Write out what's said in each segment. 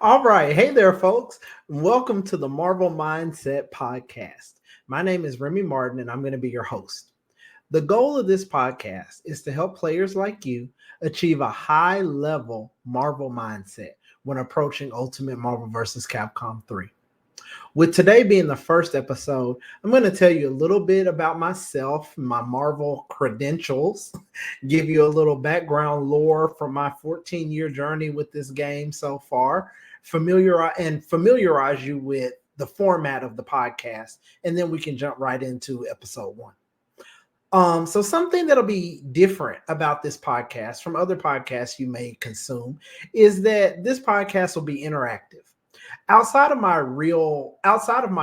All right. Hey there, folks. Welcome to the Marvel Mindset podcast. My name is RemyMartin, and I'm going to be your host. The goal of this podcast is to help players like you achieve a high level Marvel mindset when approaching Ultimate Marvel vs. Capcom 3. With today being the first episode, I'm going to tell you a little bit about myself, my Marvel credentials, give you a little background lore from my 14-year journey with this game so far, familiarize you with the format of the podcast, and then we can jump right into episode 1. So something that'll be different about this podcast from other podcasts you may consume is that this podcast will be interactive. Outside of my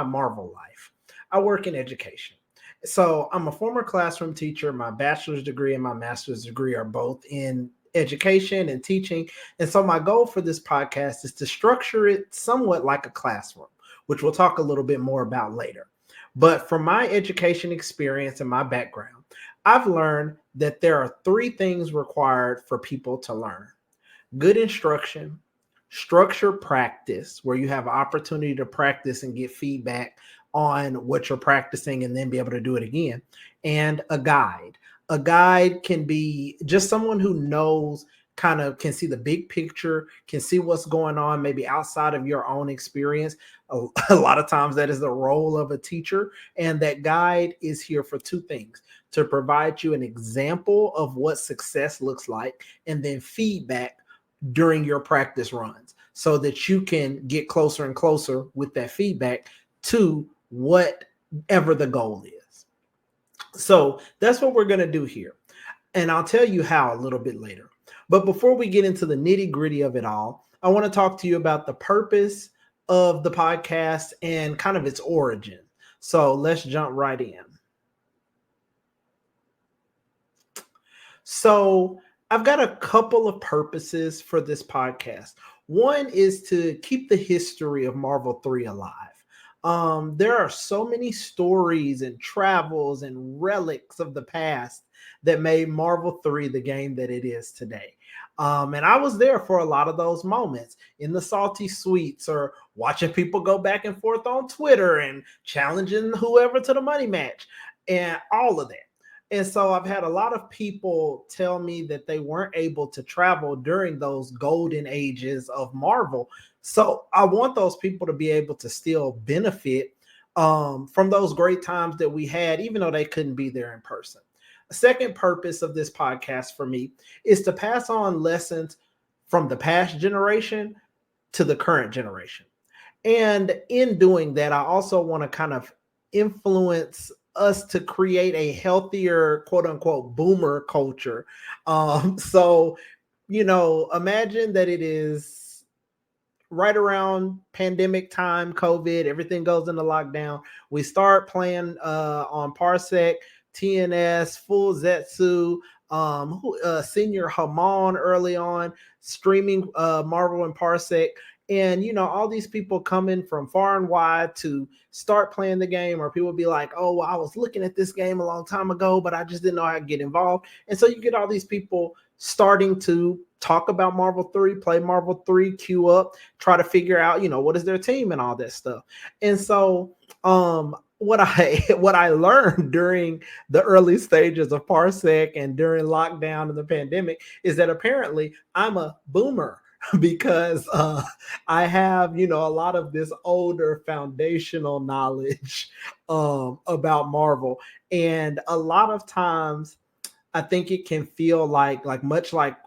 Marvel life, I work in education. So I'm a former classroom teacher. My bachelor's degree and my master's degree are both in education and teaching. And so my goal for this podcast is to structure it somewhat like a classroom, which we'll talk a little bit more about later. But from my education experience and my background, I've learned that there are 3 things required for people to learn: good instruction, structured practice, where you have an opportunity to practice and get feedback on what you're practicing and then be able to do it again, and a guide. A guide can be just someone who knows, kind of can see the big picture, can see what's going on, maybe outside of your own experience. A lot of times that is the role of a teacher. And that guide is here for 2 things: to provide you an example of what success looks like, and then feedback during your practice runs so that you can get closer and closer with that feedback to whatever the goal is. So that's what we're going to do here. And I'll tell you how a little bit later. But before we get into the nitty gritty of it all, I want to talk to you about the purpose of the podcast and kind of its origin. So let's jump right in. So I've got a couple of purposes for this podcast. One is to keep the history of Marvel 3 alive. There are so many stories and travels and relics of the past that made Marvel 3 the game that it is today. And I was there for a lot of those moments in the salty suites, or watching people go back and forth on Twitter and challenging whoever to the money match and all of that. And so I've had a lot of people tell me that they weren't able to travel during those golden ages of Marvel. So I want those people to be able to still benefit from those great times that we had, even though they couldn't be there in person. A second purpose of this podcast for me is to pass on lessons from the past generation to the current generation. And in doing that, I also want to kind of influence us to create a healthier, quote unquote, boomer culture. So, imagine that it is right around pandemic time, COVID, everything goes into lockdown. We start playing on Parsec, TNS, Full Zetsu, Senior Hamon early on, streaming Marvel and Parsec. And, all these people coming from far and wide to start playing the game, or people be like, oh, well, I was looking at this game a long time ago, but I just didn't know how to get involved. And so you get all these people starting to talk about Marvel 3, play Marvel 3, queue up, try to figure out, what is their team and all that stuff. And so what I learned during the early stages of Parsec and during lockdown and the pandemic is that apparently I'm a boomer, because I have, a lot of this older foundational knowledge about Marvel. And a lot of times I think it can feel like much like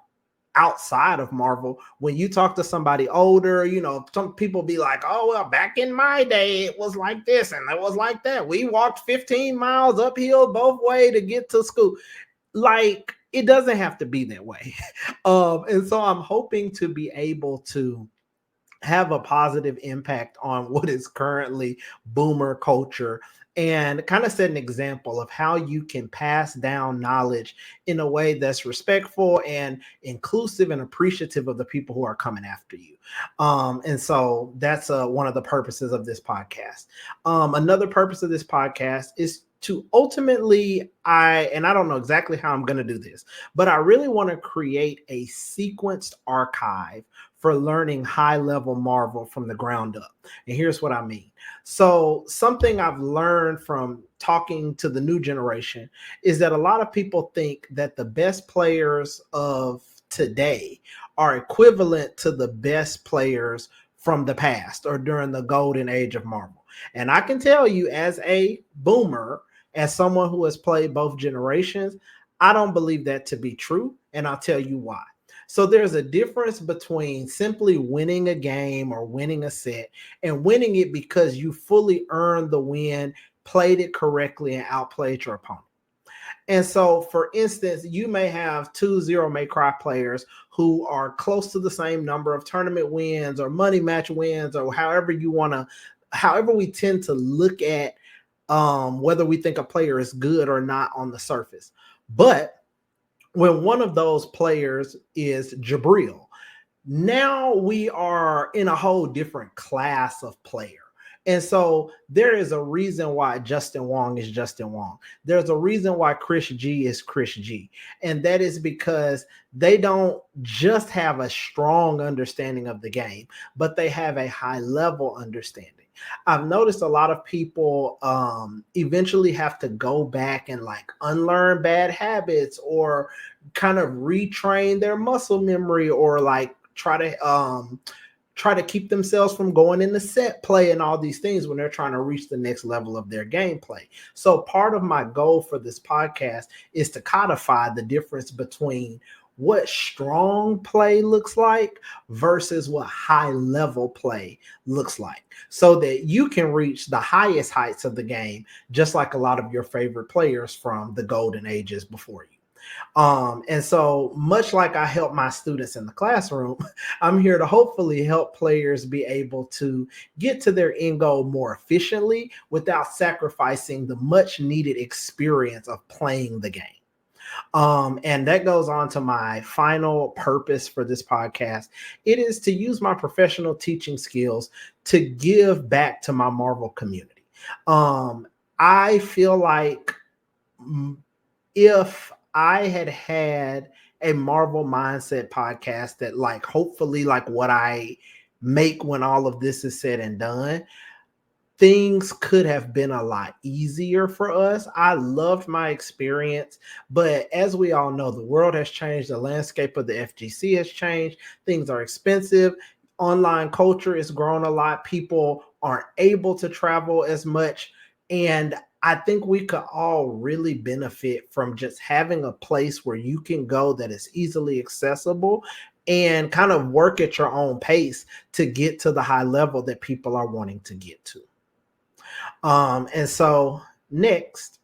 outside of Marvel, when you talk to somebody older, some people be like, oh, well, back in my day, it was like this and it was like that. We walked 15 miles uphill both ways to get to school. Like, it doesn't have to be that way. And so I'm hoping to be able to have a positive impact on what is currently boomer culture, and kind of set an example of how you can pass down knowledge in a way that's respectful and inclusive and appreciative of the people who are coming after you. And so that's one of the purposes of this podcast. Another purpose of this podcast is to ultimately, I don't know exactly how I'm going to do this, but I really want to create a sequenced archive for learning high level Marvel from the ground up. And here's what I mean. So, something I've learned from talking to the new generation is that a lot of people think that the best players of today are equivalent to the best players from the past or during the golden age of Marvel. And I can tell you, as a boomer, as someone who has played both generations, I don't believe that to be true. And I'll tell you why. So there's a difference between simply winning a game or winning a set and winning it because you fully earned the win, played it correctly, and outplayed your opponent. And so, for instance, you may have two Zero May Cry players who are close to the same number of tournament wins or money match wins, or however you want to, however we tend to look at whether we think a player is good or not on the surface. But when one of those players is Jabril, now we are in a whole different class of player. And so there is a reason why Justin Wong is Justin Wong. There's a reason why Chris G is Chris G. And that is because they don't just have a strong understanding of the game, but they have a high level understanding. I've noticed a lot of people eventually have to go back and like unlearn bad habits or kind of retrain their muscle memory or like try to keep themselves from going into set play and all these things when they're trying to reach the next level of their gameplay. So part of my goal for this podcast is to codify the difference between what strong play looks like versus what high level play looks like, so that you can reach the highest heights of the game, just like a lot of your favorite players from the golden ages before you. And so much like I help my students in the classroom, I'm here to hopefully help players be able to get to their end goal more efficiently without sacrificing the much needed experience of playing the game. And that goes on to my final purpose for this podcast. It is to use my professional teaching skills to give back to my Marvel community. I feel like if I had a Marvel Mindset podcast that like hopefully like what I make when all of this is said and done, things could have been a lot easier for us. I loved my experience, but as we all know, the world has changed. The landscape of the FGC has changed. Things are expensive. Online culture has grown a lot. People aren't able to travel as much. And I think we could all really benefit from just having a place where you can go that is easily accessible and kind of work at your own pace to get to the high level that people are wanting to get to. And so next,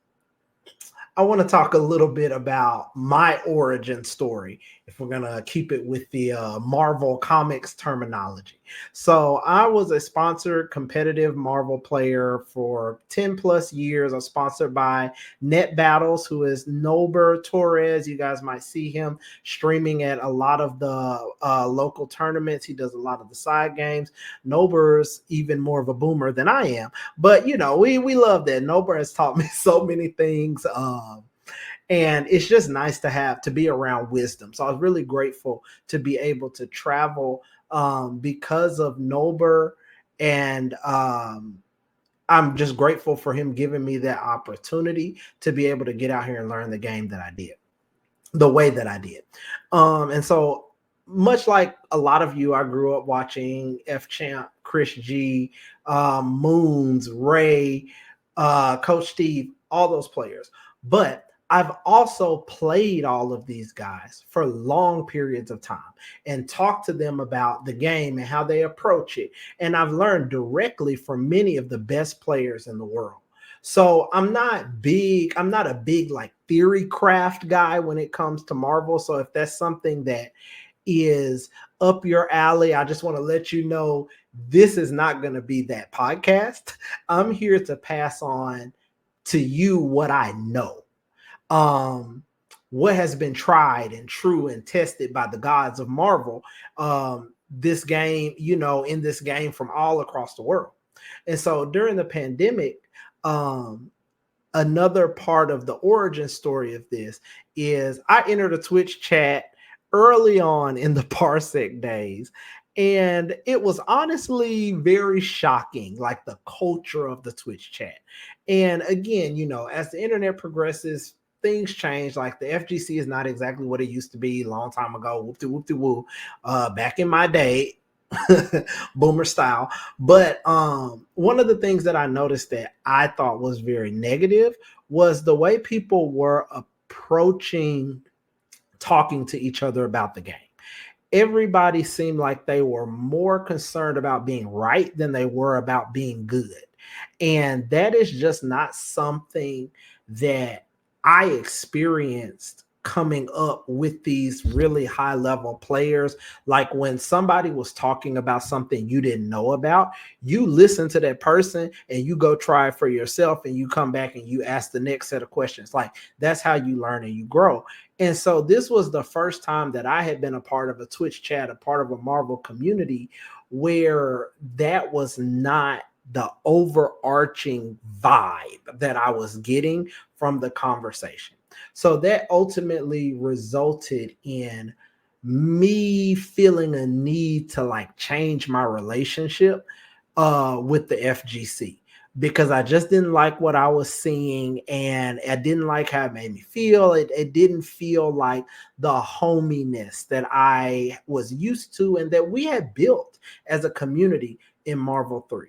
I want to talk a little bit about my origin story, if we're going to keep it with the Marvel Comics terminology. So I was a sponsored competitive Marvel player for 10 plus years. I was sponsored by Net Battles, who is Nober Torres. You guys might see him streaming at a lot of the local tournaments. He does a lot of the side games. Nober's even more of a boomer than I am. But, you know, we love that. Nober has taught me so many things. And it's just nice to be around wisdom. So I was really grateful to be able to travel because of Nober. And I'm just grateful for him giving me that opportunity to be able to get out here and learn the game that I did, the way that I did. And so much like a lot of you, I grew up watching F Champ, Chris G, Moons, Ray, Coach Steve, all those players. But I've also played all of these guys for long periods of time and talked to them about the game and how they approach it. And I've learned directly from many of the best players in the world. So I'm not a big like theory craft guy when it comes to Marvel. So if that's something that is up your alley, I just want to let you know this is not going to be that podcast. I'm here to pass on to you what I know. What has been tried and true and tested by the gods of Marvel, this game, you know, in this game from all across the world. And so during the pandemic, another part of the origin story of this is I entered a Twitch chat early on in the Parsec days. And it was honestly very shocking, like the culture of the Twitch chat. And again, as the internet progresses, things change. Like the FGC is not exactly what it used to be a long time ago. Whoop-de whoop-de-woo. Back in my day, boomer style. But one of the things that I noticed that I thought was very negative was the way people were approaching talking to each other about the game. Everybody seemed like they were more concerned about being right than they were about being good. And that is just not something that I experienced coming up with these really high level players. Like when somebody was talking about something you didn't know about, you listen to that person and you go try it for yourself, and you come back and you ask the next set of questions. Like that's how you learn and you grow. And so this was the first time that I had been a part of a Twitch chat, a part of a Marvel community where that was not the overarching vibe that I was getting from the conversation. So that ultimately resulted in me feeling a need to like change my relationship with the FGC, because I just didn't like what I was seeing, and I didn't like how it made me feel. It didn't feel like the hominess that I was used to and that we had built as a community in Marvel 3.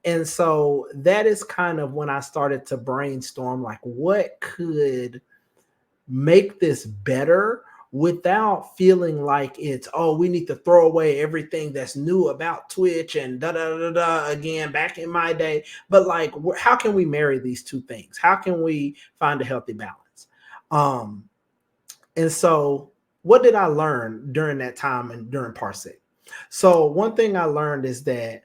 And so that is kind of when I started to brainstorm, like what could make this better without feeling like it's, oh, we need to throw away everything that's new about Twitch and da da da da again back in my day. But like, how can we marry these two things? How can we find a healthy balance? And so what did I learn during that time and during Parsec? So one thing I learned is that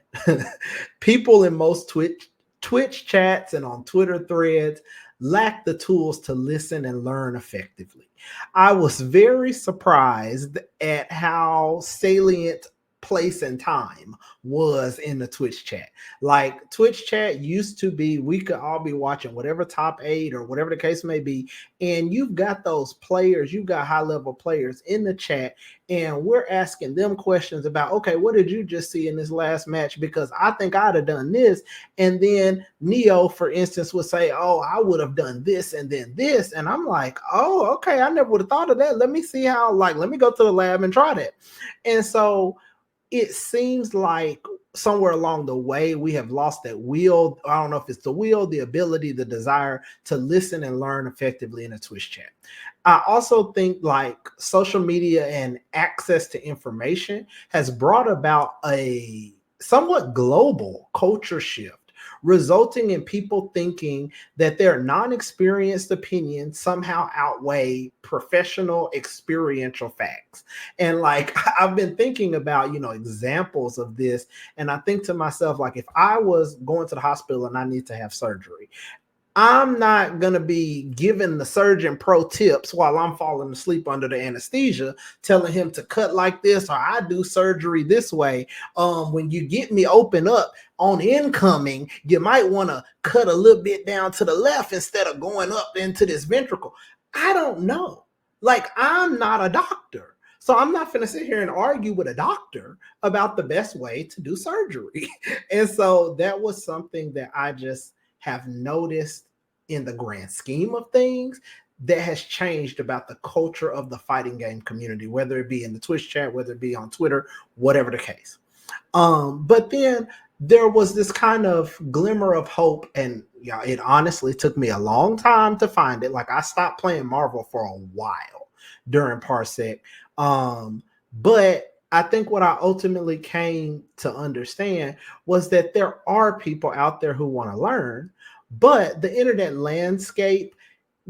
people in most Twitch chats and on Twitter threads lack the tools to listen and learn effectively. I was very surprised at how salient place and time was in the Twitch chat. Like Twitch chat used to be, we could all be watching whatever top 8 or whatever the case may be, and you've got those players, you've got high level players in the chat, and we're asking them questions about, okay, what did you just see in this last match? Because I think I'd have done this. And then Neo, for instance, would say, oh, I would have done this and then this. And I'm like, oh, okay, I never would have thought of that. Let me see how, like, let me go to the lab and try that. And so it seems like somewhere along the way, we have lost that will. I don't know if it's the will, the ability, the desire to listen and learn effectively in a Twitch chat. I also think like social media and access to information has brought about a somewhat global culture shift, resulting in people thinking that their non-experienced opinions somehow outweigh professional experiential facts. And like I've been thinking about, examples of this, and I think to myself, like if I was going to the hospital and I need to have surgery, I'm not going to be giving the surgeon pro tips while I'm falling asleep under the anesthesia, telling him to cut like this, or I do surgery this way. When you get me open up on incoming, you might want to cut a little bit down to the left instead of going up into this ventricle. I don't know. Like, I'm not a doctor. So I'm not going to sit here and argue with a doctor about the best way to do surgery. And so that was something that I just have noticed in the grand scheme of things that has changed about the culture of the fighting game community, whether it be in the Twitch chat, whether it be on Twitter, whatever the case. But then there was this kind of glimmer of hope, and it honestly took me a long time to find it. Like I stopped playing Marvel for a while during Parsec. But I think what I ultimately came to understand was that there are people out there who want to learn, but the internet landscape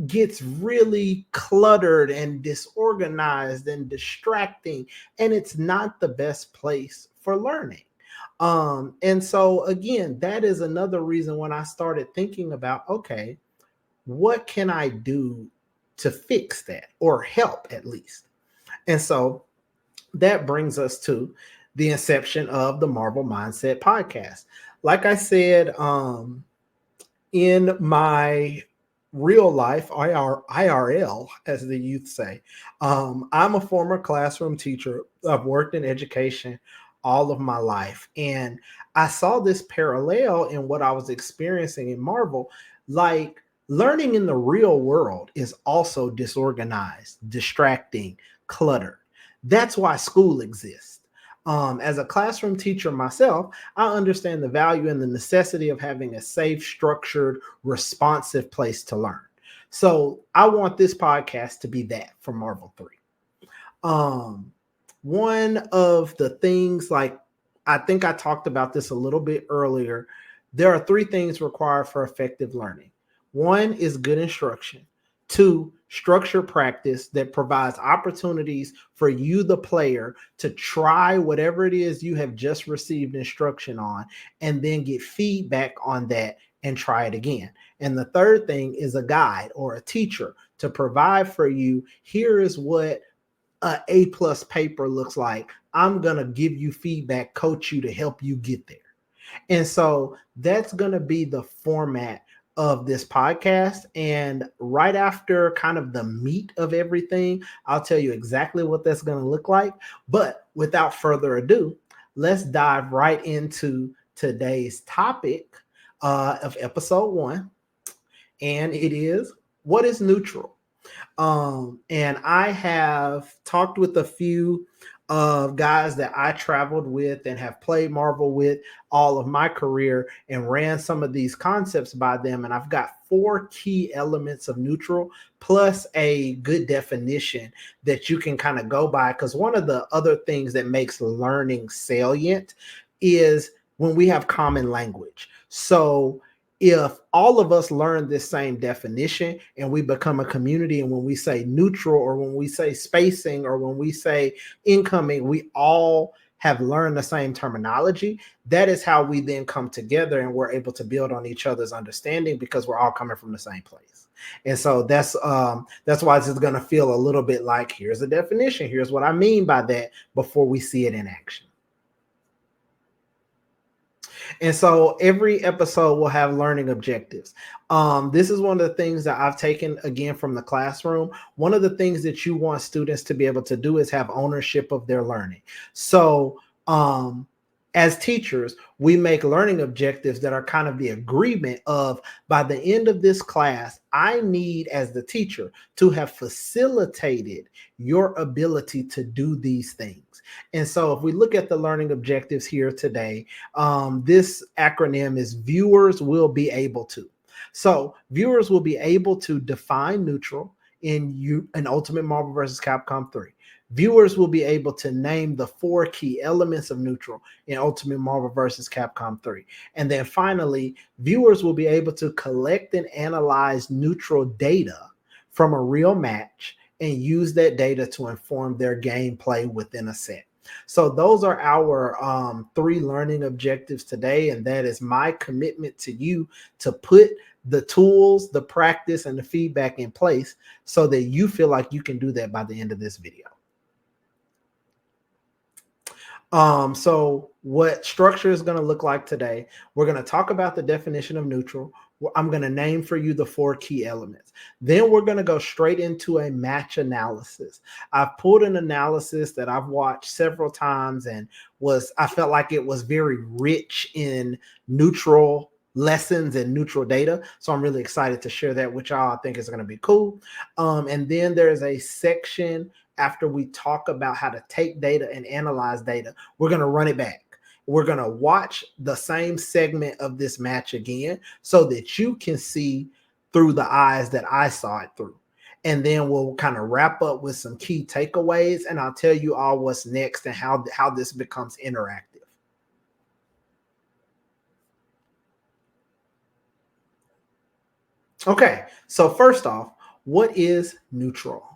gets really cluttered and disorganized and distracting, and it's not the best place for learning. And so again, that is another reason when I started thinking about, okay, what can I do to fix that or help at least? And so that brings us to the inception of the Marvel Mindset podcast. Like I said, in my real life, IRL, as the youth say. I'm a former classroom teacher. I've worked in education all of my life. And I saw this parallel in what I was experiencing in Marvel. Like, learning in the real world is also disorganized, distracting, cluttered. That's why school exists. As a classroom teacher myself, I understand the value and the necessity of having a safe, structured, responsive place to learn. So I want this podcast to be that for Marvel 3. One of the things, like, I think I talked about this a little bit earlier. There are three things required for effective learning. One is good instruction. Two, structured practice that provides opportunities for you, the player, to try whatever it is you have just received instruction on, and then get feedback on that and try it again. And the third thing is a guide or a teacher to provide for you. Here is what an A+ paper looks like. I'm going to give you feedback, coach you to help you get there. And so that's going to be the format of this podcast. And right after kind of the meat of everything, I'll tell you exactly what that's going to look like. But without further ado, let's dive right into today's topic of episode 1. And it is, what is neutral? And I have talked with a few guys that I traveled with and have played Marvel with all of my career and ran some of these concepts by them. And I've got 4 key elements of neutral plus a good definition that you can kind of go by. Because one of the other things that makes learning salient is when we have common language. So if all of us learn this same definition and we become a community, and when we say neutral or when we say spacing or when we say incoming, we all have learned the same terminology. That is how we then come together and we're able to build on each other's understanding because we're all coming from the same place. And so that's why this is going to feel a little bit like, here's a definition, here's what I mean by that, before we see it in action. And so every episode will have learning objectives. This is one of the things that I've taken again from the classroom. One of the things that you want students to be able to do is have ownership of their learning. So as teachers, we make learning objectives that are kind of the agreement of, by the end of this class, I need, as the teacher, to have facilitated your ability to do these things. And so if we look at the learning objectives here today, this acronym is viewers will be able to. So viewers will be able to define neutral in Ultimate Marvel vs. Capcom 3. Viewers will be able to name the 4 key elements of neutral in Ultimate Marvel vs. Capcom 3. And then finally, viewers will be able to collect and analyze neutral data from a real match and use that data to inform their gameplay within a set. So those are our 3 learning objectives today. And that is my commitment to you to put the tools, the practice, and the feedback in place so that you feel like you can do that by the end of this video. So what structure is going to look like today, we're going to talk about the definition of neutral. I'm going to name for you the 4 key elements. Then we're going to go straight into a match analysis. I've pulled an analysis that I've watched several times and I felt like it was very rich in neutral lessons and neutral data. So I'm really excited to share that with y'all. I think it's going to be cool. And then there's a section after we talk about how to take data and analyze data. We're going to run it back. We're going to watch the same segment of this match again so that you can see through the eyes that I saw it through. And then we'll kind of wrap up with some key takeaways, and I'll tell you all what's next and how this becomes interactive. Okay, so first off, what is neutral?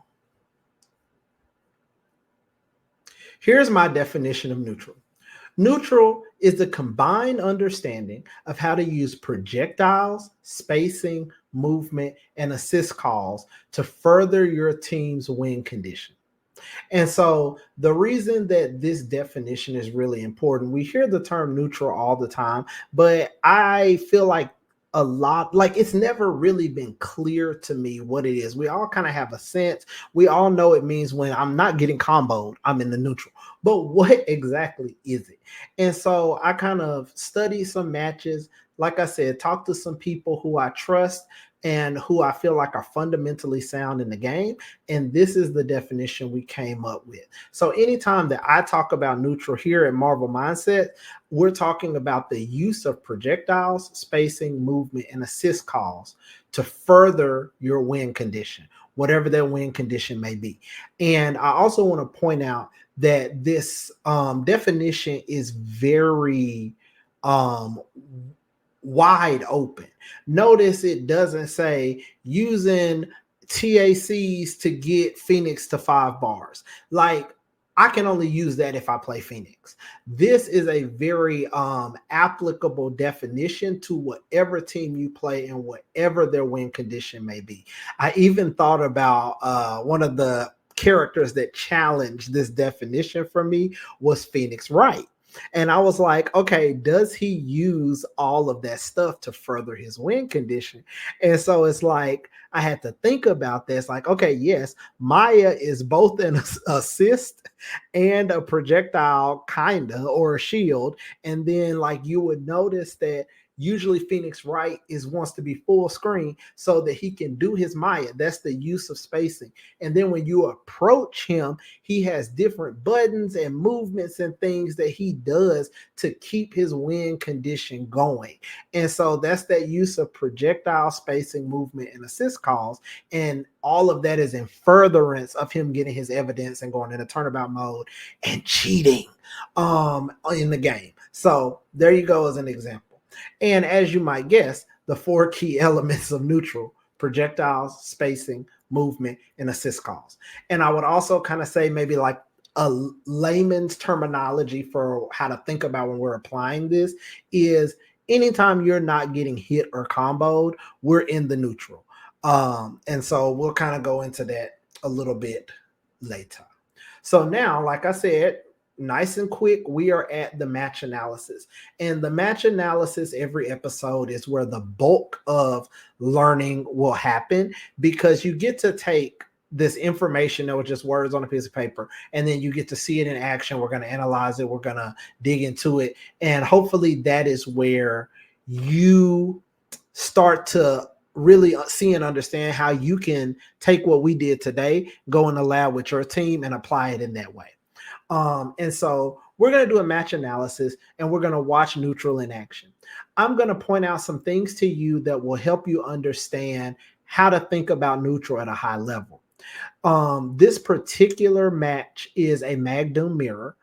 Here's my definition of neutral. Neutral is the combined understanding of how to use projectiles, spacing, movement, and assist calls to further your team's win condition. And so the reason that this definition is really important, we hear the term neutral all the time, but I feel like a lot, like it's never really been clear to me what it is. We all kind of have a sense. We all know it means when I'm not getting comboed, I'm in the neutral. But what exactly is it? And so I kind of studied some matches. Like I said, talk to some people who I trust and who I feel like are fundamentally sound in the game. And this is the definition we came up with. So anytime that I talk about neutral here at Marvel Mindset, we're talking about the use of projectiles, spacing, movement, and assist calls to further your win condition, whatever that win condition may be. And I also want to point out that this definition is very wide open. Notice it doesn't say using TACs to get Phoenix to 5 bars. Like, I can only use that if I play Phoenix. This is a very applicable definition to whatever team you play and whatever their win condition may be. I even thought about one of the characters that challenged this definition for me was Phoenix Wright. And I was like, okay, does he use all of that stuff to further his win condition? And so it's like, I had to think about this. Like, okay, yes, Maya is both an assist and a projectile, kinda, or a shield. And then like you would notice that usually Phoenix Wright wants to be full screen so that he can do his Maya. That's the use of spacing. And then when you approach him, he has different buttons and movements and things that he does to keep his win condition going. And so that's that use of projectile, spacing, movement, and assist calls. And all of that is in furtherance of him getting his evidence and going into turnabout mode and cheating in the game. So there you go as an example. And as you might guess, the 4 key elements of neutral: projectiles, spacing, movement, and assist calls. And I would also kind of say maybe like a layman's terminology for how to think about when we're applying this is anytime you're not getting hit or comboed, we're in the neutral. And so we'll kind of go into that a little bit later. So now, like I said, nice and quick, we are at the match analysis. And the match analysis every episode is where the bulk of learning will happen, because you get to take this information that was just words on a piece of paper, and then you get to see it in action. We're going to analyze it. We're going to dig into it. And hopefully that is where you start to really see and understand how you can take what we did today, go in the lab with your team, and apply it in that way. And so we're going to do a match analysis, and we're going to watch neutral in action. I'm going to point out some things to you that will help you understand how to think about neutral at a high level. This particular match is a Magdoom mirror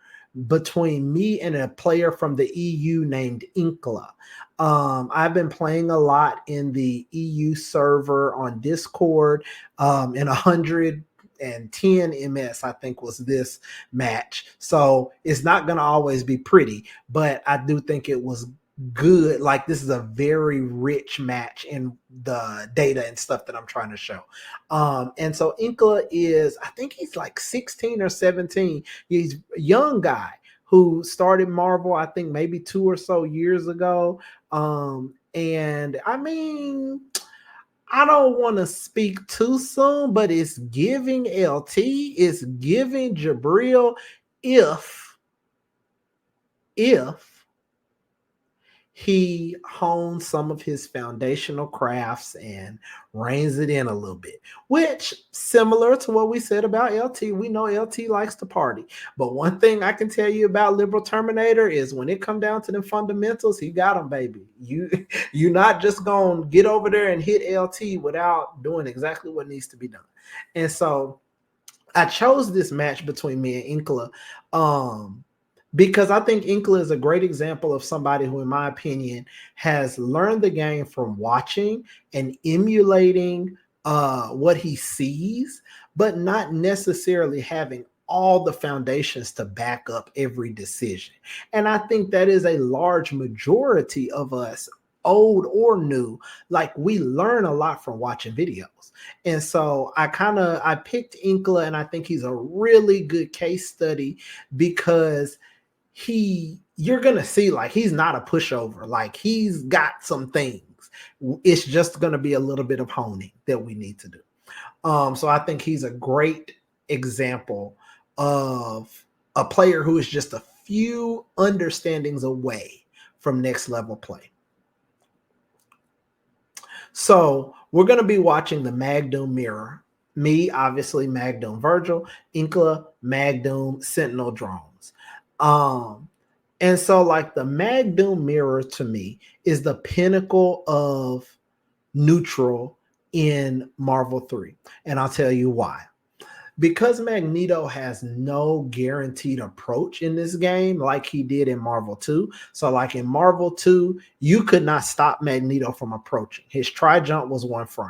between me and a player from the EU named Inclaa. I've been playing a lot in the EU server on Discord, in 110 MS, I think, was this match. So it's not going to always be pretty, but I do think it was good. Like, this is a very rich match in the data and stuff that I'm trying to show. And so Inclaa is, I think he's like 16 or 17. He's a young guy who started Marvel, I think maybe 2 or so years ago. And I mean, I don't want to speak too soon, but it's giving LT, it's giving Jabril if he hones some of his foundational crafts and reins it in a little bit, which, similar to what we said about LT, we know LT likes to party. But one thing I can tell you about Liberal Terminator is when it come down to the fundamentals, he got them, baby. You're not just going to get over there and hit LT without doing exactly what needs to be done. And so I chose this match between me and Inclaa, because I think Inclaa is a great example of somebody who, in my opinion, has learned the game from watching and emulating what he sees, but not necessarily having all the foundations to back up every decision. And I think that is a large majority of us, old or new. Like, we learn a lot from watching videos. And so I picked Inclaa, and I think he's a really good case study because you're going to see, like, he's not a pushover. Like, he's got some things. things. It's just going to be a little bit of honing that we need to do. So I think he's a great example of a player who is just a few understandings away from next level play. So we're going to be watching the Magdoom mirror. Me, obviously, Magdoom Virgil, Inclaa, Magdoom, Sentinel drones. And so like the Magdoom mirror to me is the pinnacle of neutral in Marvel 3. And I'll tell you why. Because Magneto has no guaranteed approach in this game like he did in Marvel 2. So like in Marvel 2, you could not stop Magneto from approaching. His tri-jump was one frame.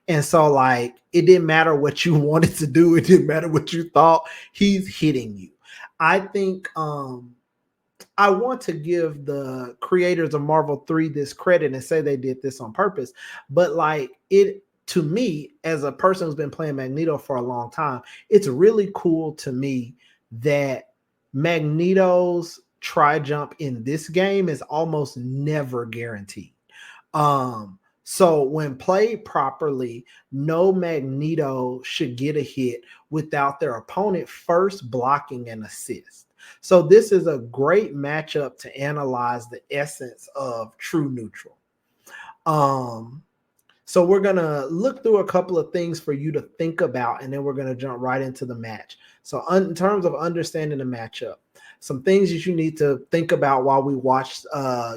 And so like it didn't matter what you wanted to do. It didn't matter what you thought. He's hitting you. I think I want to give the creators of Marvel 3 this credit and say they did this on purpose. But like it, to me, as a person who's been playing Magneto for a long time, it's really cool to me that Magneto's tri-jump in this game is almost never guaranteed. So when played properly, no Magneto should get a hit without their opponent first blocking an assist. So this is a great matchup to analyze the essence of true neutral. So we're going to look through a couple of things for you to think about, and then we're going to jump right into the match. So in terms of understanding the matchup, some things that you need to think about while we watch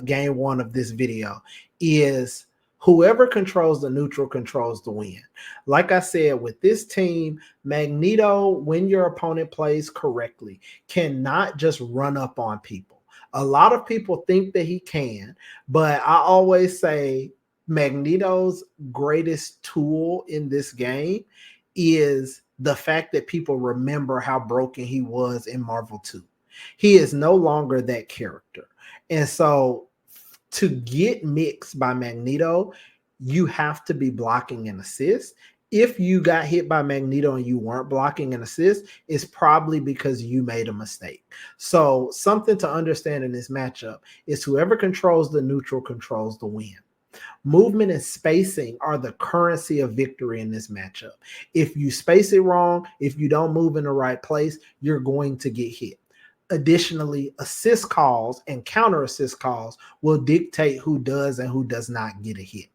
game one of this video is whoever controls the neutral controls the win. Like I said, with this team, Magneto, when your opponent plays correctly, cannot just run up on people. A lot of people think that he can, but I always say Magneto's greatest tool in this game is the fact that people remember how broken he was in Marvel 2. He is no longer that character. And so to get mixed by Magneto, you have to be blocking an assist. If you got hit by Magneto and you weren't blocking an assist, it's probably because you made a mistake. So something to understand in this matchup is whoever controls the neutral controls the win. Movement and spacing are the currency of victory in this matchup. If you space it wrong, if you don't move in the right place, you're going to get hit. Additionally, assist calls and counter assist calls will dictate who does and who does not get a hit.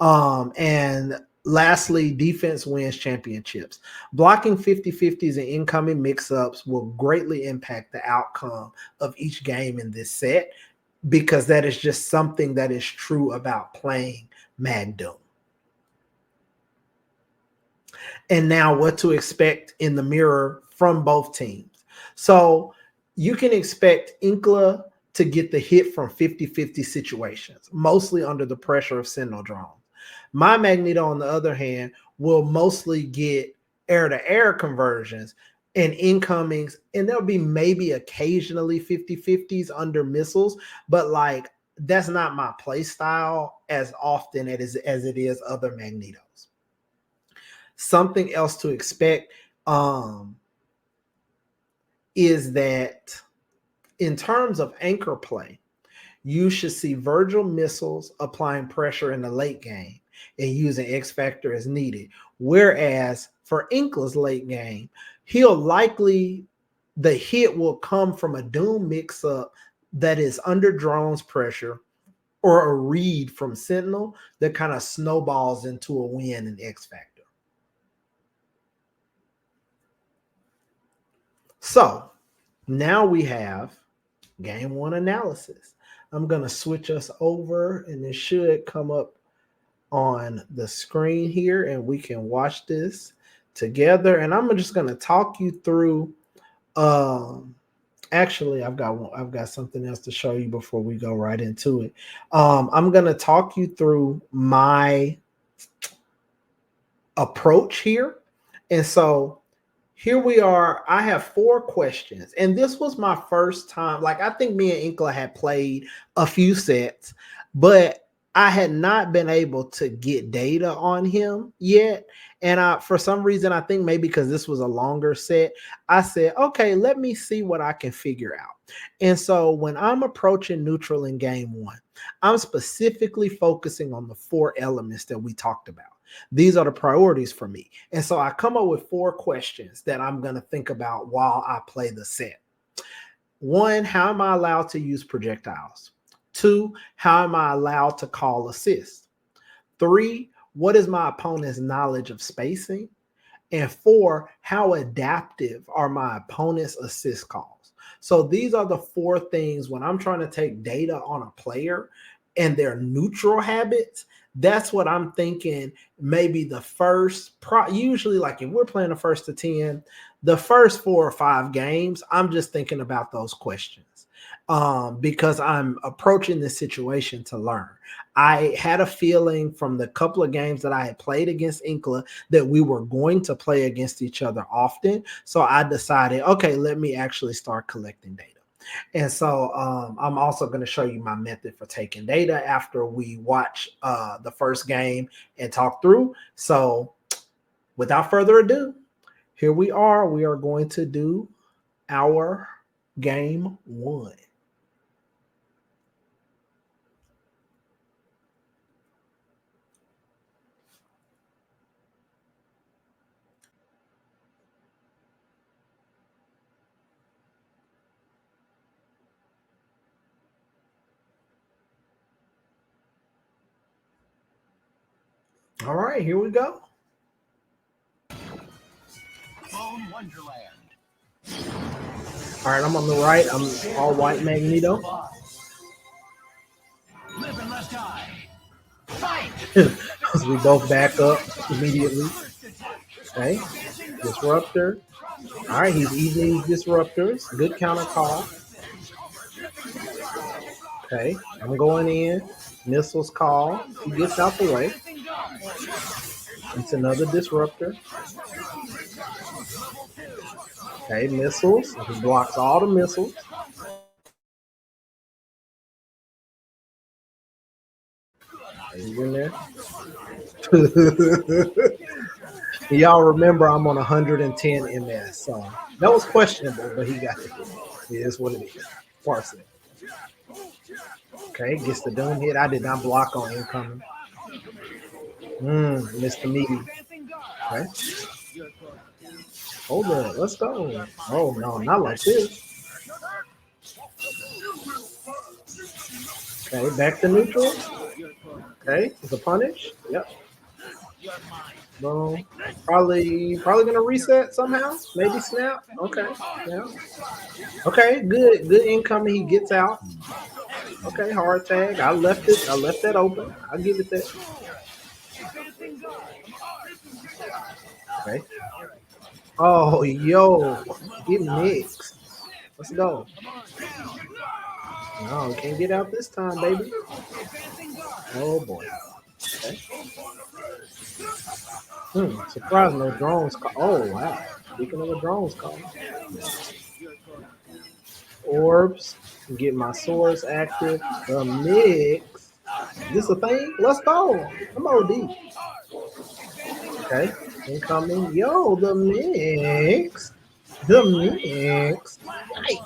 And lastly, defense wins championships. Blocking 50-50s and incoming mix-ups will greatly impact the outcome of each game in this set, because that is just something that is true about playing Magdoom. And now what to expect in the mirror from both teams. So you can expect Inclaa to get the hit from 50-50 situations, mostly under the pressure of Sentinel drones. My Magneto, on the other hand, will mostly get air-to-air conversions and incomings, and there'll be maybe occasionally 50-50s under missiles, but like that's not my play style as often as it is other Magnetos. Something else to expect is that in terms of anchor play, you should see Virgil missiles applying pressure in the late game and using X Factor as needed. Whereas for Inclaa's late game, the hit will come from a Doom mix-up that is under drones pressure or a read from Sentinel that kind of snowballs into a win in X Factor. So now we have game one analysis. I'm going to switch us over, and it should come up on the screen here, and we can watch this together. And I'm just going to talk you through. Actually, I've got something else to show you before we go right into it. I'm going to talk you through my approach here. And so here we are. I have 4 questions, and this was my first time. Like, I think me and Inclaa had played a few sets, but I had not been able to get data on him yet. And for some reason, I think maybe because this was a longer set, I said, okay, let me see what I can figure out. And so when I'm approaching neutral in game one, I'm specifically focusing on the 4 elements that we talked about. These are the priorities for me. And so I come up with 4 questions that I'm going to think about while I play the set. 1, how am I allowed to use projectiles? 2, how am I allowed to call assists? 3, what is my opponent's knowledge of spacing? And 4, how adaptive are my opponent's assist calls? So these are the 4 things when I'm trying to take data on a player and their neutral habits. That's what I'm thinking. Maybe the first, usually like if we're playing the first to 10, the first 4 or 5 games, I'm just thinking about those questions because I'm approaching this situation to learn. I had a feeling from the couple of games that I had played against Inclaa that we were going to play against each other often. So I decided, okay, let me actually start collecting data. And so I'm also going to show you my method for taking data after we watch the first game and talk through. So without further ado, here we are. We are going to do our game one. All right, here we go. All right, I'm on the right. I'm all white Magneto. Because we both back up immediately. Okay, disruptor. All right, he's eating these disruptors. Good counter call. Okay, I'm going in. Missiles call. He gets out the way. It's another disruptor. Okay, missiles. He blocks all the missiles. He's in there. Y'all remember I'm on 110 MS, so that was questionable, but he got it. It is what it is. Parse it. Okay, gets the doom hit. I did not block on incoming. Missed the meaty. Okay. Hold on, let's go. Oh no, not like this. Okay, back to neutral. Okay, it's a punish. Yep. Boom. Probably gonna reset somehow. Maybe snap. Okay. Yeah. Okay, good incoming. He gets out. Okay, hard tag. I left that open. I'll give it that. Okay. Oh, yo, get mixed. Let's go. No, can't get out this time, baby. Oh boy. Okay. Surprise, no drones call. Oh wow. Speaking of the drones call. Orbs. Get my swords active. The mix. This a thing? Let's go. I'm OD. Okay. Incoming. Yo, the mix. The mix. Right.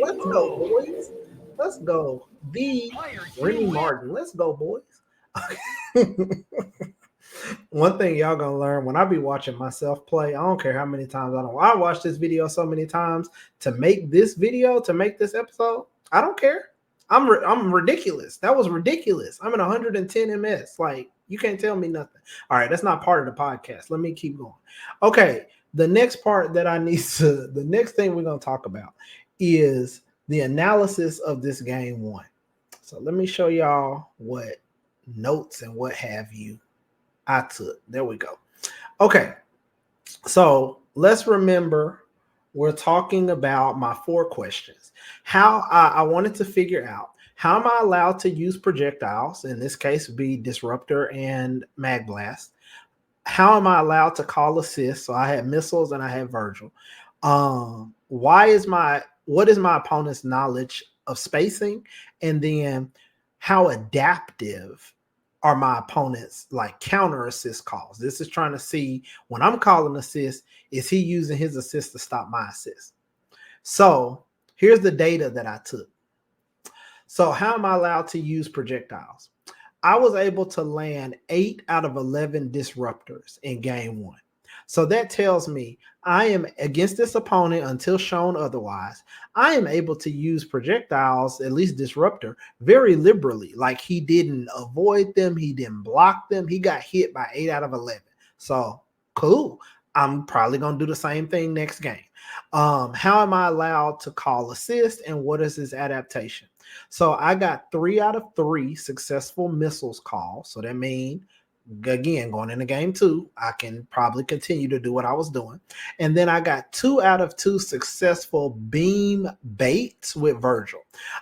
Let's go, boys. Let's go. The RemyMartin. Let's go, boys. One thing y'all gonna learn when I be watching myself play, I don't care how many times I watch this video so many times to make this video, to make this episode. I don't care. I'm ridiculous. That was ridiculous. I'm at 110 MS. Like, you can't tell me nothing. All right, that's not part of the podcast. Let me keep going. Okay, the next part that the next thing we're gonna talk about is the analysis of this game one. So let me show y'all what notes and what have you I took. There we go. Okay. So let's remember we're talking about my 4 questions. How I wanted to figure out, how am I allowed to use projectiles? In this case, be disruptor and mag blast. How am I allowed to call assists? So I had missiles and I had Virgil. What is my opponent's knowledge of spacing? And then how adaptive are my opponents like counter assist calls. This is trying to see when I'm calling assist, is he using his assist to stop my assist? So here's the data that I took. So how am I allowed to use projectiles? I was able to land 8 out of 11 disruptors in game 1. So that tells me I am against this opponent until shown otherwise. I am able to use projectiles, at least disruptor, very liberally. Like he didn't avoid them. He didn't block them. He got hit by 8 out of 11. So cool. I'm probably going to do the same thing next game. How am I allowed to call assist and what is his adaptation? So I got 3 out of 3 successful missiles calls. So that means, again, going into game 2, I can probably continue to do what I was doing. And then I got 2 out of 2 successful beam baits with Virgil.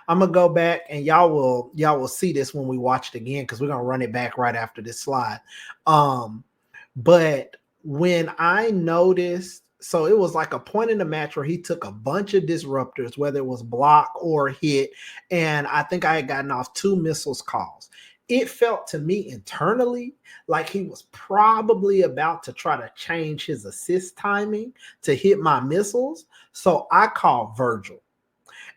I'm gonna go back and y'all will see this when we watch it again, because we're gonna run it back right after this slide. But when I noticed, so it was like a point in the match where he took a bunch of disruptors, whether it was block or hit, and I think I had gotten off 2 missiles calls. It felt to me internally like he was probably about to try to change his assist timing to hit my missiles. So I called Virgil.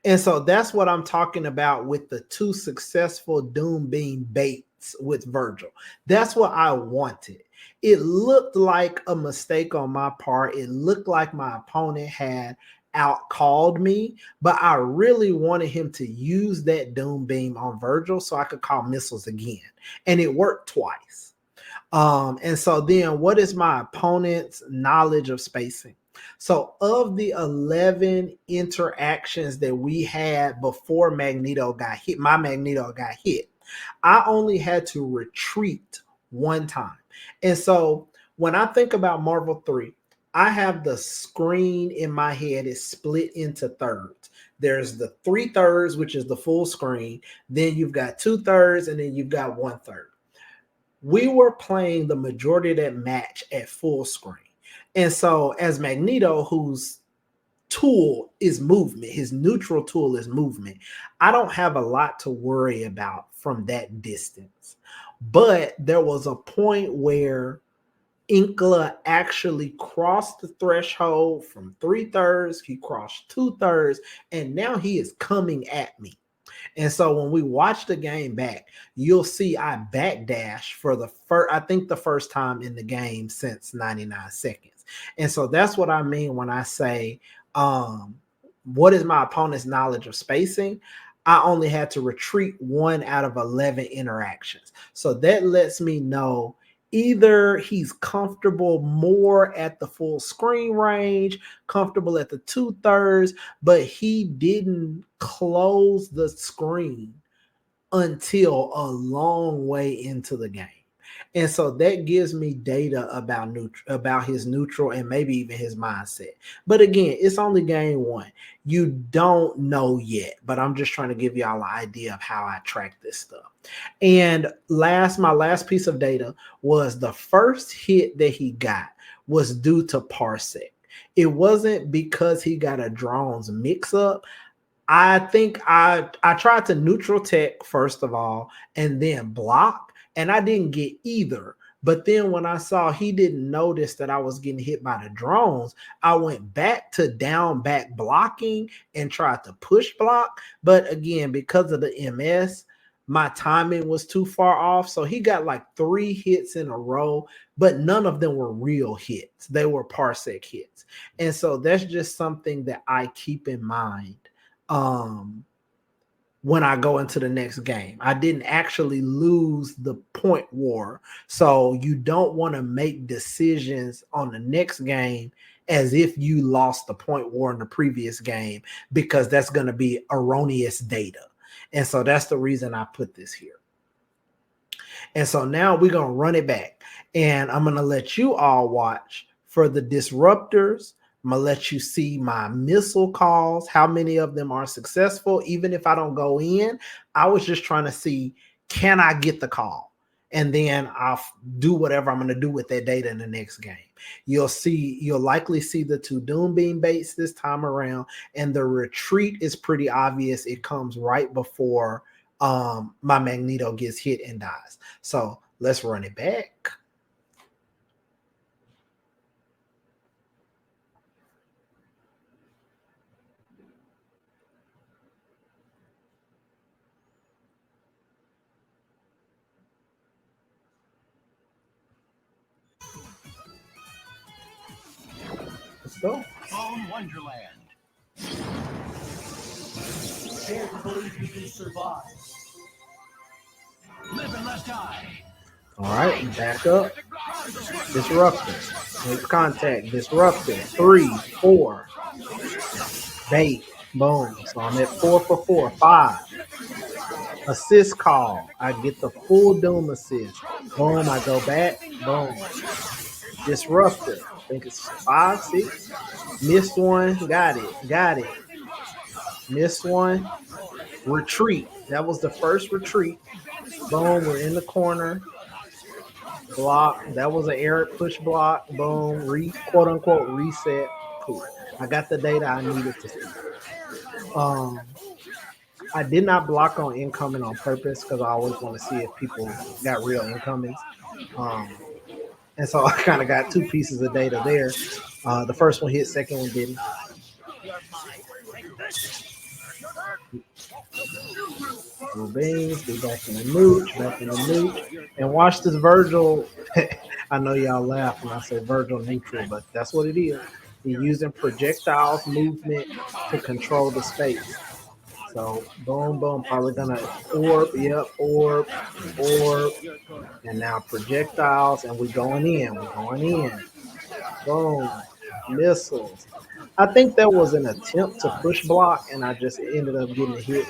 And so that's what I'm talking about with the 2 successful Doom Beam baits with Virgil. That's what I wanted. It looked like a mistake on my part. It looked like my opponent had outcalled me, but I really wanted him to use that Doom Beam on Virgil so I could call missiles again. And it worked twice. And so then what is my opponent's knowledge of spacing? So of the 11 interactions that we had before Magneto got hit, my Magneto got hit, I only had to retreat 1 time. And so when I think about Marvel 3, I have the screen in my head is split into thirds. There's the 3/3, which is the full screen. Then you've got 2/3, and then you've got 1/3. We were playing the majority of that match at full screen. And so as Magneto, whose tool is movement, his neutral tool is movement, I don't have a lot to worry about from that distance. But there was a point where Inclaa actually crossed the threshold from 3/3. He crossed 2/3, and now he is coming at me. And so when we watch the game back, you'll see I backdash for the first time in the game since 99 seconds. And so that's what I mean when I say, what is my opponent's knowledge of spacing? I only had to retreat 1 out of 11 interactions. So that lets me know either he's comfortable more at the full screen range, comfortable at the 2/3, but he didn't close the screen until a long way into the game. And so that gives me data about his neutral and maybe even his mindset. But again, it's only game 1. You don't know yet, but I'm just trying to give y'all an idea of how I track this stuff. And my last piece of data was the first hit that he got was due to Parsec. It wasn't because he got a drones mix up. I think I tried to neutral tech first of all, and then block, and I didn't get either. But then when I saw he didn't notice that I was getting hit by the drones, I went back to down back blocking and tried to push block. But again, because of the MS, my timing was too far off. So he got like 3 hits in a row, but none of them were real hits. They were Parsec hits. And so that's just something that I keep in mind when I go into the next game. I didn't actually lose the point war. So you don't want to make decisions on the next game as if you lost the point war in the previous game, because that's going to be erroneous data. And so that's the reason I put this here. And so now we're going to run it back, and I'm going to let you all watch for the disruptors. I'm going to let you see my missile calls, how many of them are successful. Even if I don't go in, I was just trying to see, can I get the call? And then I'll do whatever I'm going to do with that data in the next game. You'll likely see the 2 Doom Beam baits this time around, and the retreat is pretty obvious. It comes right before my Magneto gets hit and dies. So let's run it back. Let's go. Wonderland. Can't believe you can survive. Live and let die. All right, back up. Disruptor. Make contact. Disruptor. 3, 4. Bait. Boom. So I'm at 4 for 4. 5. Assist call. I get the full Doom assist. Boom. I go back. Boom. Disruptor. I think it's 5, 6. Missed one. Got it. Missed one. Retreat. That was the first retreat. Boom. We're in the corner. Block. That was an Eric push block. Boom. Quote unquote reset. Cool. I got the data I needed to see. I did not block on incoming on purpose because I always want to see if people got real incomings. And so I kind of got 2 pieces of data there. The first one hit, second one didn't. Blue beans, be back in the nooch, and watch this Virgil. I know y'all laugh when I say Virgil neutral, but that's what it is. He's using projectiles movement to control the space. So boom, boom, probably gonna orb, and now projectiles, and we're going in. Boom, missiles. I think that was an attempt to push block, and I just ended up getting a hit.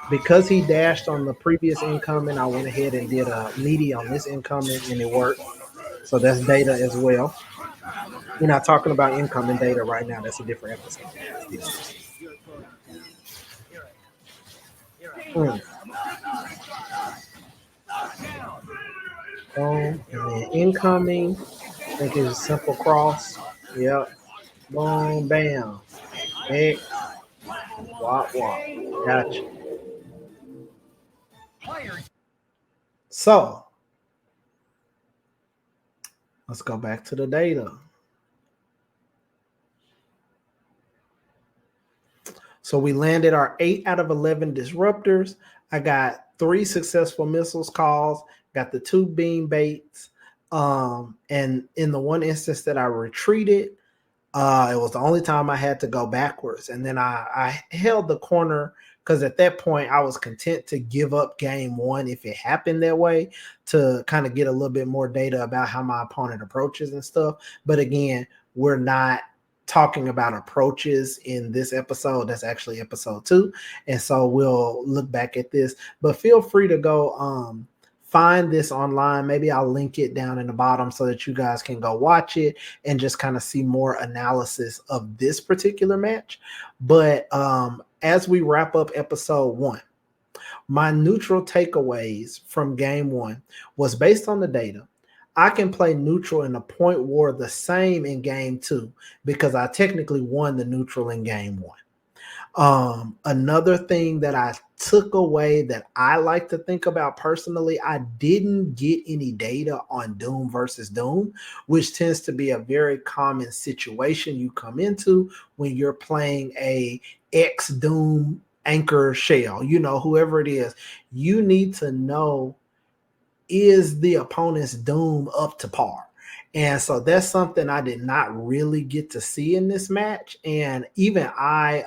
Because he dashed on the previous incoming, I went ahead and did a meaty on this incoming, and it worked. So that's data as well. We're not talking about incoming data right now. That's a different episode. Boom, and then incoming. I think it's a simple cross. Yep. Boom, bam. X. Wop. Gotcha. So let's go back to the data. So we landed our 8 out of 11 disruptors. I got 3 successful missiles calls, got the 2 beam baits. And in the one instance that I retreated, it was the only time I had to go backwards. And then I held the corner because at that point I was content to give up game 1 if it happened that way, to kind of get a little bit more data about how my opponent approaches and stuff. But again, we're not talking about approaches in this episode. That's actually episode 2. And so we'll look back at this. But feel free to go find this online. Maybe I'll link it down in the bottom so that you guys can go watch it and just kind of see more analysis of this particular match. But as we wrap up episode 1, my neutral takeaways from game 1 was based on the data. I can play neutral in a point war the same in game 2 because I technically won the neutral in game 1. Another thing that I took away that I like to think about personally, I didn't get any data on Doom versus Doom, which tends to be a very common situation you come into when you're playing a ex-Doom anchor shell. You know, whoever it is, you need to know, is the opponent's Doom up to par? And so that's something I did not really get to see in this match. And even I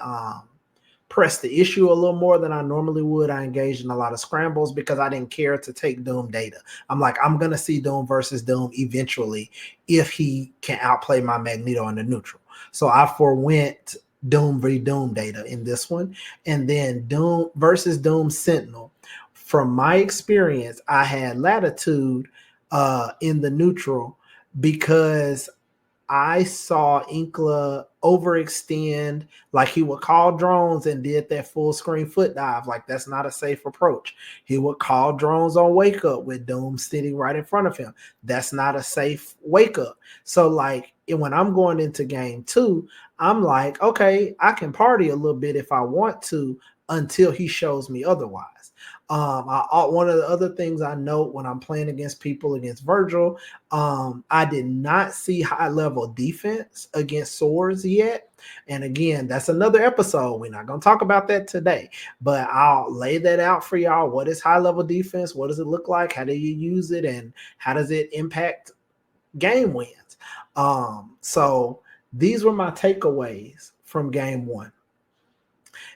pressed the issue a little more than I normally would. I engaged in a lot of scrambles because I didn't care to take Doom data. I'm like, I'm going to see Doom versus Doom eventually if he can outplay my Magneto in the neutral. So I forwent Doom v Doom data in this one. And then Doom versus Doom Sentinel. From my experience, I had latitude in the neutral because I saw Inclaa overextend, like he would call drones and did that full screen foot dive. Like, that's not a safe approach. He would call drones on wake up with Doom sitting right in front of him. That's not a safe wake up. So like when I'm going into game 2, I'm like, okay, I can party a little bit if I want to until he shows me otherwise. One of the other things I note when I'm playing against people against Virgil, I did not see high level defense against swords yet. And again, that's another episode. We're not going to talk about that today, but I'll lay that out for y'all. What is high level defense? What does it look like? How do you use it? And how does it impact game wins? So these were my takeaways from game one.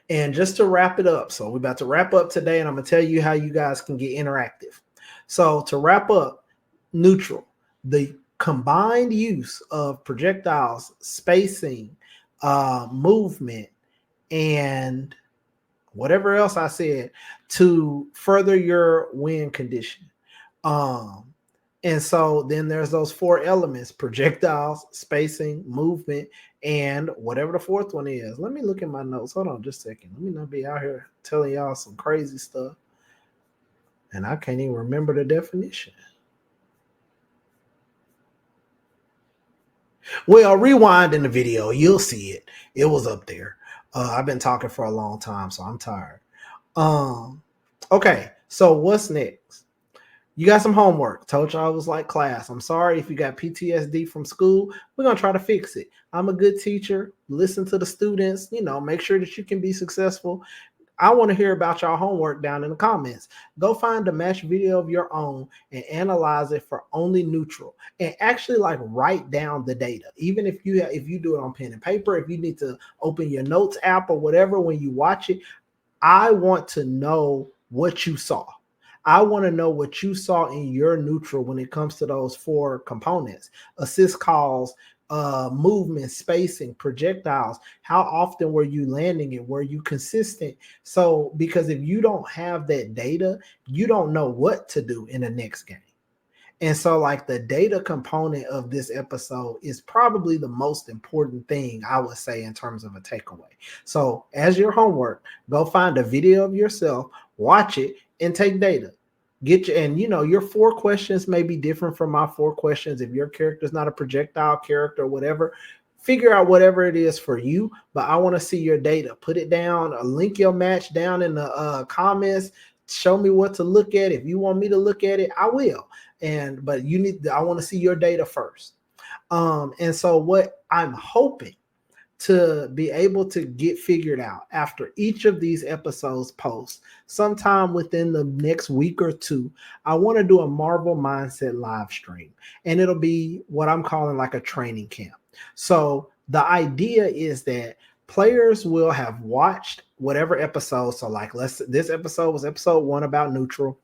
And just to wrap it up, so we're about to wrap up today, and I'm going to tell you how you guys can get interactive. So to wrap up, neutral, the combined use of projectiles, spacing, movement, and whatever else I said to further your win condition. And so then there's those 4 elements: projectiles, spacing, movement, and whatever the fourth one is. Let me look at my notes. Hold on just a second. Let me not be out here telling y'all some crazy stuff, and I can't even remember the definition. Well, rewind in the video. You'll see it. It was up there. I've been talking for a long time, so I'm tired. Okay, so what's next? You got some homework. Told y'all it was like class. I'm sorry if you got PTSD from school. We're going to try to fix it. I'm a good teacher. Listen to the students. Make sure that you can be successful. I want to hear about y'all homework down in the comments. Go find a match video of your own and analyze it for only neutral. And actually write down the data. Even if you do it on pen and paper, if you need to open your notes app or whatever when you watch it, I want to know what you saw. I want to know what you saw in your neutral when it comes to those 4 components: assist calls, movement, spacing, projectiles. How often were you landing it? Were you consistent? So, because if you don't have that data, you don't know what to do in the next game. And so the data component of this episode is probably the most important thing I would say in terms of a takeaway. So as your homework, go find a video of yourself, watch it, and take data. Your 4 questions may be different from my 4 questions. If your character is not a projectile character or whatever, figure out whatever it is for you, but I want to see your data. Put it down, link your match down in the comments. Show me what to look at. If you want me to look at it, I will. But I want to see your data first. And so what I'm hoping to be able to get figured out after each of these episodes post sometime within the next week or 2, I want to do a Marvel Mindset live stream, and it'll be what I'm calling a training camp. So the idea is that players will have watched whatever episode. So this episode was episode 1 about neutral.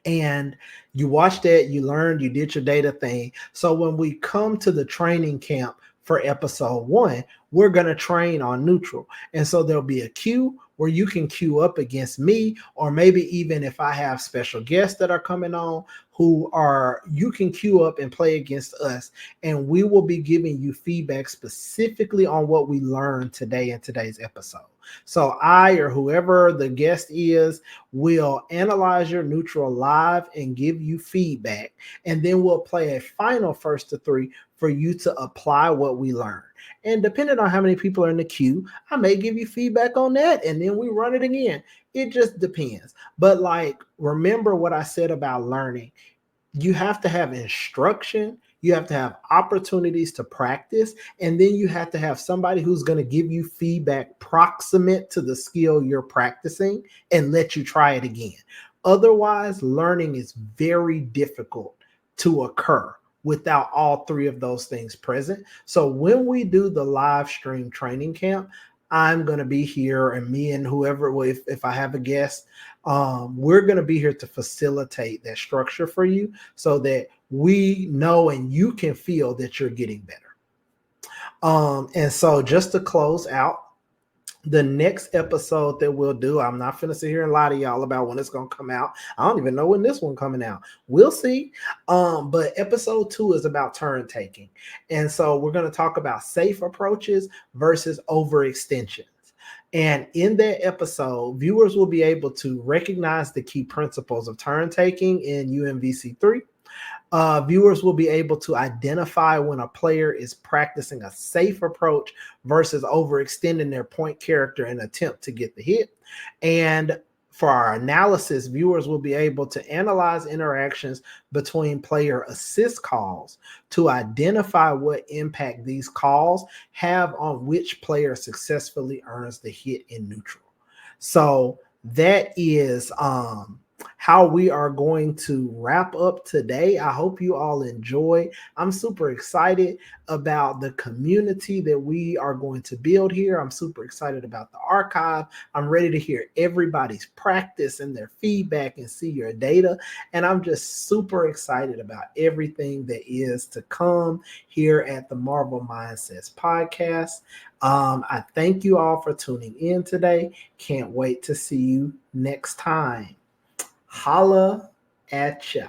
And you watched that, you learned, you did your data thing. So when we come to the training camp for episode 1, we're going to train on neutral. And so there'll be a queue where you can queue up against me, or maybe even if I have special guests that are coming on you can queue up and play against us. And we will be giving you feedback specifically on what we learned today in today's episode. So I, or whoever the guest is, will analyze your neutral live and give you feedback. And then we'll play a final 1st to 3 for you to apply what we learned. And depending on how many people are in the queue, I may give you feedback on that, and then we run it again. It just depends. But remember what I said about learning. You have to have instruction. You have to have opportunities to practice. And then you have to have somebody who's going to give you feedback proximate to the skill you're practicing and let you try it again. Otherwise, learning is very difficult to occur without all 3 of those things present. So when we do the live stream training camp, I'm going to be here, and me and whoever, if I have a guest, we're going to be here to facilitate that structure for you so that we know and you can feel that you're getting better. And so just to close out, the next episode that we'll do, I'm not finna sit here and lie to y'all about when it's gonna come out. I don't even know when this one coming out. We'll see. But episode 2 is about turn taking. And so we're gonna talk about safe approaches versus overextensions. And in that episode, viewers will be able to recognize the key principles of turn taking in UMVC 3. Viewers will be able to identify when a player is practicing a safe approach versus overextending their point character in an attempt to get the hit. And for our analysis, viewers will be able to analyze interactions between player assist calls to identify what impact these calls have on which player successfully earns the hit in neutral. So that is how we are going to wrap up today. I hope you all enjoy. I'm super excited about the community that we are going to build here. I'm super excited about the archive. I'm ready to hear everybody's practice and their feedback and see your data. And I'm just super excited about everything that is to come here at the Marvel Mindsets podcast. I thank you all for tuning in today. Can't wait to see you next time. Holla at ya.